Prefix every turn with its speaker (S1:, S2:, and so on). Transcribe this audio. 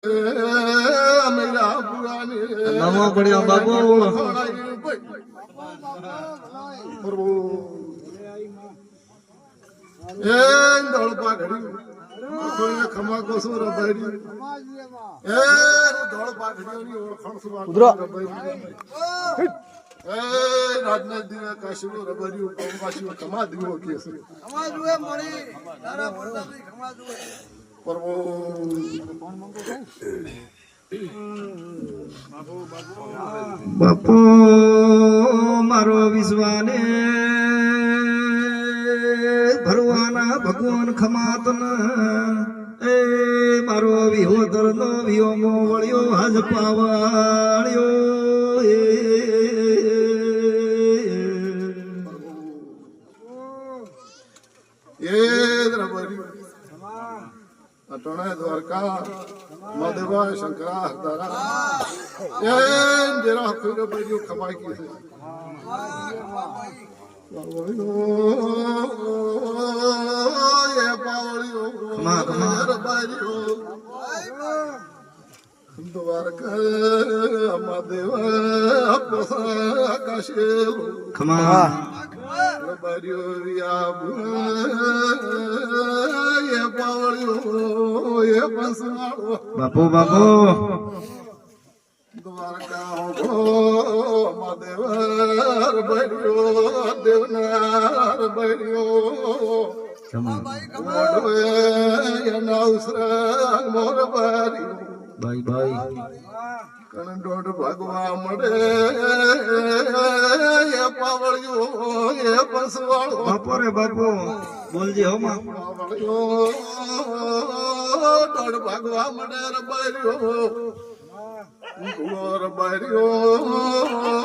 S1: નમો પડ્યો બાપુ
S2: ખમા કોસો રબાડી ધોળ પાઘડીઓની ઓળખાણ રાજનાથ દિને કાશીનો રબાડીઓ કાશીઓ ખમા દીવો કે છે ખમા જુએ મળી તારા પ્રતાપની ખમા જુએ પરવો
S1: બાપો મારો વિશ્વાને ભરવાના ભગવાન ખમાતન એ મારો વિહોદર નો વિયોમો વળ્યો હજ પાવાળ્યો
S2: અટણે દ્વારકા મધવા શંકરા હરદારા જેરા ફિર બજુ ખમાઈ કી છે દ્વારકા મધવા આકાશે
S1: ખમા બાપુ બાપુ
S2: દ્વારકા મદેવર બન્યો દેવનાર બન્યો મોર બારી
S1: બાય બાય
S2: કણડોડ ભાગવા મળે એ પાવળિયો એ પસવાળો
S1: બાપો રે બાપુ બોલજે હો માં
S2: દોડ ભાગવા મળે રબાર્યો રબાર્યો